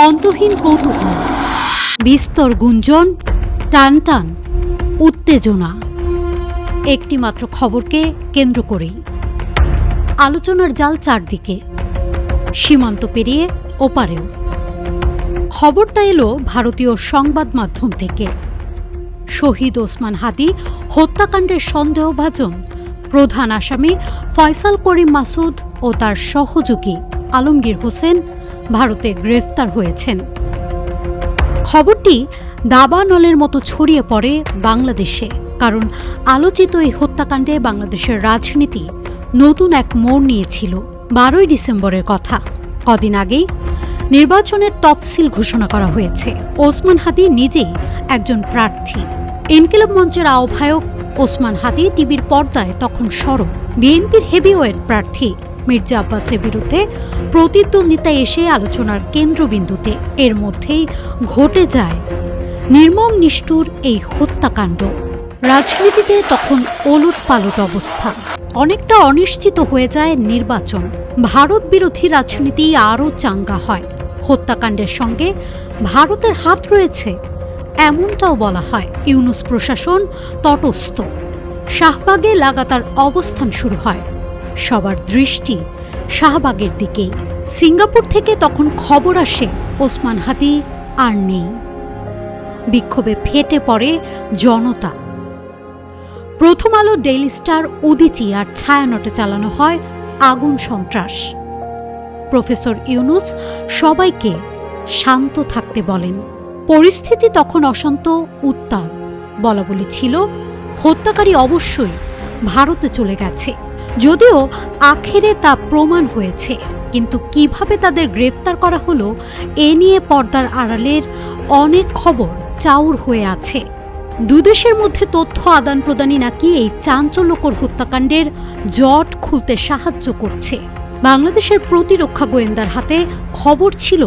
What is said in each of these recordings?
অন্তহীন কৌতূহল, বিস্তর গুঞ্জন, টান টান উত্তেজনা, একটিমাত্র খবরকে কেন্দ্র করেই আলোচনার জাল চারদিকে, সীমান্ত পেরিয়ে ওপারেও। খবরটা এলো ভারতীয় সংবাদ মাধ্যম থেকে। শহীদ ওসমান হাদি হত্যাকাণ্ডের সন্দেহভাজন প্রধান আসামি ফয়সাল করিম মাসুদ ও তার সহযোগী আলমগীর হোসেন ভারতে গ্রেফতার হয়েছেন। খবরটি দাবানলের মতো ছড়িয়ে পড়ে বাংলাদেশে, কারণ আলোচিত এই হত্যাকাণ্ডে বাংলাদেশের রাজনীতি নতুন এক মোড় নিয়েছিল। 12ই ডিসেম্বরের কথা। কদিন আগেই নির্বাচনের তফসিল ঘোষণা করা হয়েছে। ওসমান হাদি নিজেই একজন প্রার্থী। ইনকিলাব মঞ্চের আহ্বায়ক ওসমান হাদি টিভির পর্দায় তখন সরব। বিএনপির হেভিওয়েট প্রার্থী মির্জা আব্বাসের বিরুদ্ধে প্রতিদ্বন্দ্বিতায় এসে আলোচনার কেন্দ্রবিন্দুতে। এর মধ্যেই ঘটে যায় নির্মম নিষ্ঠুর এই হত্যাকাণ্ড। রাজনীতিতে তখন ওলট পালট অবস্থা। অনেকটা অনিশ্চিত হয়ে যায় নির্বাচন। ভারত বিরোধী রাজনীতি আরও চাঙ্গা হয়। হত্যাকাণ্ডের সঙ্গে ভারতের হাত রয়েছে এমনটাও বলা হয়। ইউনূস প্রশাসন তটস্থ। শাহবাগে লাগাতার অবস্থান শুরু হয়। সবার দৃষ্টি শাহবাগের দিকেই। সিঙ্গাপুর থেকে তখন খবর আসে ওসমান হাদি আর নেই। বিক্ষোভে ফেটে পড়ে জনতা। প্রথম আলো, ডেইলি স্টার, উদীচী আর ছায়ানটে চালানো হয় আগুন সন্ত্রাস। প্রফেসর ইউনূস সবাইকে শান্ত থাকতে বলেন। পরিস্থিতি তখন অশান্ত, উত্তাল। বলাবলি ছিল হত্যাকারী অবশ্যই ভারতে চলে গেছে, যদিও আখেরে তা প্রমাণ হয়েছে। কিন্তু কিভাবে তাদের গ্রেফতার করা হলো এ নিয়ে পর্দার আড়ালের অনেক খবর চাউর হয়ে আছে। দুদেশের মধ্যে তথ্য আদান প্রদানই নাকি এই চাঞ্চল্যকর হত্যাকাণ্ডের জট খুলতে সাহায্য করছে। বাংলাদেশের প্রতিরক্ষা গোয়েন্দার হাতে খবর ছিল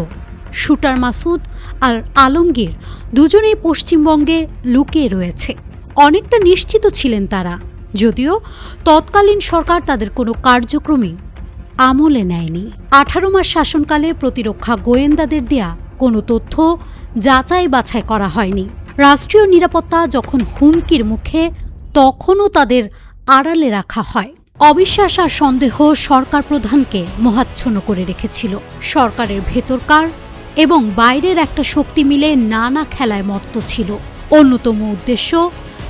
শুটার মাসুদ আর আলমগীর দুজনেই পশ্চিমবঙ্গে লুকিয়ে রয়েছে। অনেকটা নিশ্চিত ছিলেন তারা, যদিও তৎকালীন সরকার তাদের কোনো কার্যক্রমই আমলে নেয়নি। 18 মাস শাসনকালে প্রতিরক্ষা গোয়েন্দাদের দেয়া কোনো তথ্য যাচাই বাছাই করা হয়নি। রাষ্ট্রীয় নিরাপত্তা যখন হুমকির মুখে, তখনও তাদের আড়ালে রাখা হয়। অবিশ্বাস আর সন্দেহ সরকার প্রধানকে মোহাচ্ছন্ন করে রেখেছিল। সরকারের ভেতরকার এবং বাইরের একটা শক্তি মিলে নানা খেলায় মত্ত ছিল। অন্যতম উদ্দেশ্য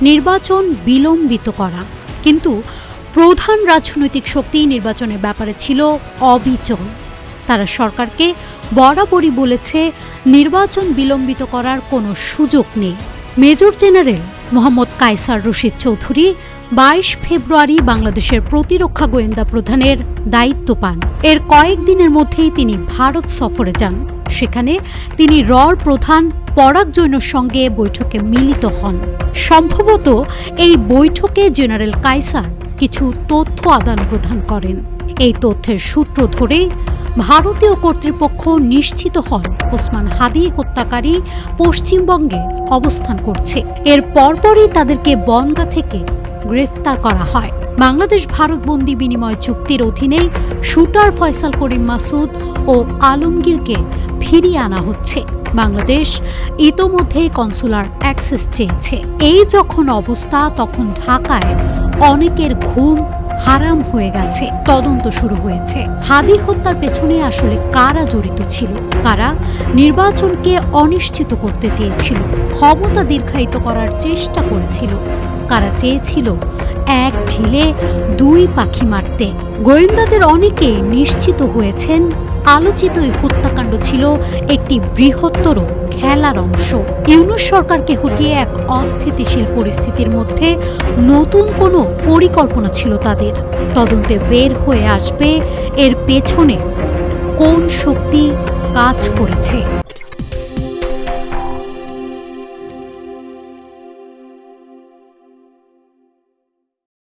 নির্বাচন বিলম্বিত করা। কিন্তু প্রধান রাজনৈতিক শক্তি নির্বাচনের ব্যাপারে ছিল অবিচল। তারা সরকারকে বরাবরই বলেছে নির্বাচন বিলম্বিত করার কোনো সুযোগ নেই। মেজর জেনারেল মোহাম্মদ কায়সার রশিদ চৌধুরী 22 ফেব্রুয়ারি বাংলাদেশের প্রতিরক্ষা গোয়েন্দা প্রধানের দায়িত্ব পান। এর কয়েকদিনের মধ্যেই তিনি ভারত সফরে যান। সেখানে তিনি রর প্রধান পরাগ জৈনর সঙ্গে বৈঠকে মিলিত হন। সম্ভবত এই বৈঠকে জেনারেল কায়সার কিছু তথ্য আদান প্রদান করেন। এই তথ্যের সূত্র ধরে ভারতীয় কর্তৃপক্ষ নিশ্চিত হন ওসমান হাদি হত্যাকারী পশ্চিমবঙ্গে অবস্থান করছে। এর পরপরই তাদেরকে বনগাঁ থেকে গ্রেফতার করা হয়। বাংলাদেশ ভারত বন্দি বিনিময় চুক্তির অধীনেই শুটার ফয়সাল করিম মাসুদ ও আলমগীরকে ফিরিয়ে আনা হচ্ছে। বাংলাদেশ ইতোমধ্যেই কনসুলার অ্যাক্সেস চেয়েছে। এই যখন অবস্থা, তখন ঢাকায় অনেকের ঘুম হারাম হয়ে গেছে। তদন্ত শুরু হয়েছে। হাদি হত্যার পেছনে আসলে কারা জড়িত ছিল, কারা নির্বাচনকে অনিশ্চিত করতে চেয়েছিল, ক্ষমতা দীর্ঘায়িত করার চেষ্টা করেছিল, কারা চেয়েছিল এক ঢিলে দুই পাখি মারতে। গোয়েন্দাদের অনেকেই নিশ্চিত হয়েছেন আলোচিত এই হত্যাকাণ্ড ছিল একটি বৃহত্তর খেলার অংশ। ইউনূস সরকারকে হটিয়ে এক অস্থিতিশীল পরিস্থিতির মধ্যে নতুন কোনো পরিকল্পনা ছিল তাদের। তদন্তে বের হয়ে আসবে এর পেছনে কোন শক্তি কাজ করেছে।